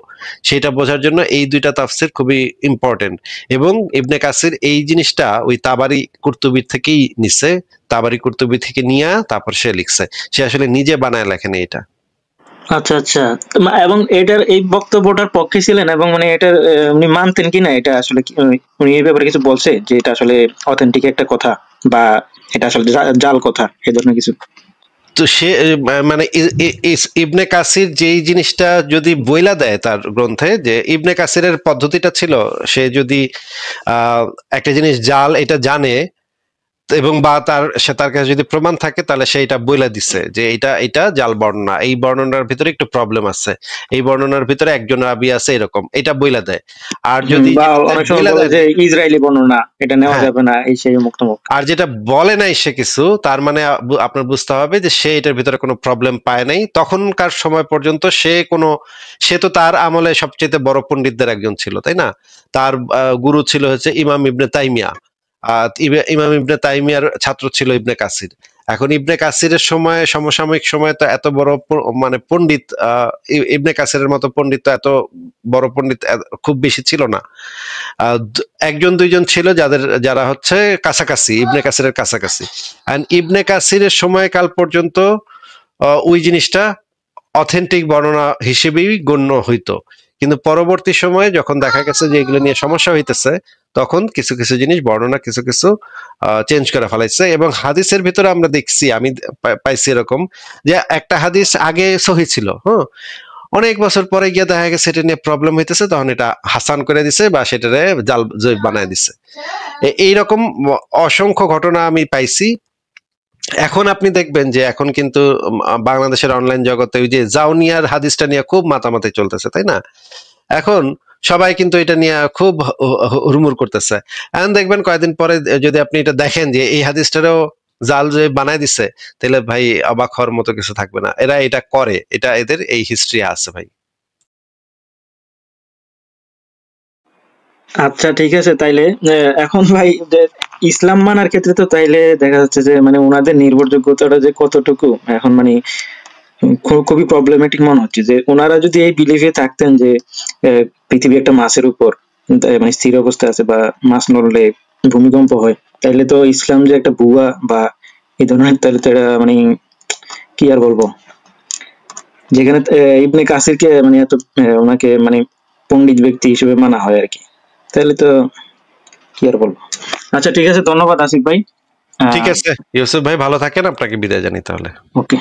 সেটা বোঝার জন্য এই দুইটা তাফসির খুবই ইম্পর্টেন্ট। এবং ইবনে কাসির এই জিনিসটা ওই তাবারি কুরতুবির থেকেই নিছে, তাবারি কুরতুবি থেকে নিয়ে তারপর সে লিখছে, সে আসলে নিজে বানায় লেখেনি এটা। আচ্ছা, এবং এটার এই বক্তব্যটার পক্ষে ছিলেন, এবং মানে এটার উনি মানতেন কিনা, এটা আসলে উনি এই ব্যাপারে কিছু বলছে যে এটা আসলে অথেন্টিক একটা কথা, বা এটা আসলে জাল কথা, এই ধরনের কিছু? তো সে মানে ইবনে কাসির যেই জিনিসটা যদি বইলা দেয় তার গ্রন্থে, যে ইবনে কাসিরের পদ্ধতিটা ছিল, সে যদি একটা জিনিস জাল এটা জানে, এবং বা তার কাছে যদি প্রমাণ থাকে তাহলে সে এটা বইলা দিছে যে এটা জাল বর্ণনা, এই বর্ণনার ভিতরে একটু প্রবলেম আছে, এই বর্ণনার ভিতরে একজন রাবি আছে, এরকম এটা বইলা দেয়। আর যদি বা অনেক সময় বলে যে ইসরায়েলি বর্ণনা, এটা নেওয়া যাবে না, এই সেই মুক্ত মুখ। আর যেটা বলে নাই সে কিছু, তার মানে আপনার বুঝতে হবে যে সে এটার ভিতরে কোনো প্রবলেম পায় নাই তখনকার সময় পর্যন্ত। সে তো তার আমলে সবচেয়ে বড় পণ্ডিতদের একজন ছিল, তাই না? তার গুরু ছিল হচ্ছে ইমাম ইবনে তাইমিয়া। ইমাম ইবনে তাইমিয়ার ছাত্র ছিল ইবনে কাসির। এখন ইবনে কাসিরের সময়, সমসাময়িক সময় তো এত বড় মানে পণ্ডিত, ইবনে কাসিরের মতো পণ্ডিত তো এত বড় পণ্ডিত খুব বেশি ছিল না। একজন দুইজন ছিল যারা হচ্ছে কাছাকাছি, ইবনে কাসিরের কাছাকাছি। এন্ড ইবনে কাসিরের সময়কাল পর্যন্ত ওই জিনিসটা অথেন্টিক বর্ণনা হিসেবেই গণ্য হইতো। কিন্তু পরবর্তী সময়ে যখন দেখা গেছে যে এগুলো নিয়ে সমস্যা হইতেছে, তখন কিছু কিছু জিনিস বর্ণনা কিছু কিছু চেঞ্জ করে ফেলাইছে। এবং হাদিসের ভিতরে আমরা দেখছি, আমি পাইছি এরকম যে একটা হাদিস আগে সহি ছিল, অনেক বছর পরে গিয়ে দেখা গেছে এটা নিয়ে প্রবলেম হইতেছে, তখন এটা হাসান করে দিছে বা সেটারে জাল জয়ীফ বানায় দিছে। এইরকম অসংখ্য ঘটনা আমি পাইছি। এখন আপনি দেখবেন যে এখন কিন্তু বাংলাদেশের অনলাইন জগতে ওই যে জাউনিয়ার হাদিসটা নিয়ে খুব মাতামাতি চলতেছে, তাই না? এখন সবাই কিন্তু এটা নিয়ে খুব হুড়মুড় করতেছে। এখন দেখবেন কয়েকদিন পরে যদি আপনি এটা দেখেন যে এই হাদিসটারও জাল যে বানায় দিছে, তাহলে ভাই অবাক হওয়ার মতো কিছু থাকবে না। এরা এটা করে, এটা এদের এই হিস্ট্রি আছে ভাই। আচ্ছা ঠিক আছে, তাইলে এখন ভাই ইসলাম মানার ক্ষেত্রে তো তাইলে দেখা যাচ্ছে যে মানে ওনাদের নির্ভরযোগ্যতাটা যে কতটুকু এখন মানে খুবই প্রবলেমেটিক মনে হচ্ছে। যে ওনারা যদি এই বিলিভে থাকতেন যে পৃথিবী একটা মাছের উপর মানে স্থির অবস্থায় আছে বা মাছ নড়লে ভূমিকম্প হয়, তাইলে তো ইসলাম যে একটা ভুয়া বা এই ধরনের, তাহলে তো এটা মানে কি আর বলবো, যেখানে ইবনে কাসিরকে মানে এত ওনাকে মানে পণ্ডিত ব্যক্তি হিসেবে মানা হয় আর কি, তাহলে তো কি আর বলবো। আচ্ছা ঠিক আছে, ধন্যবাদ আসিফ ভাই। ঠিক আছে ইউসুফ ভাই, ভালো থাকেন, আপনাকে বিদায় জানি তাহলে। ওকে।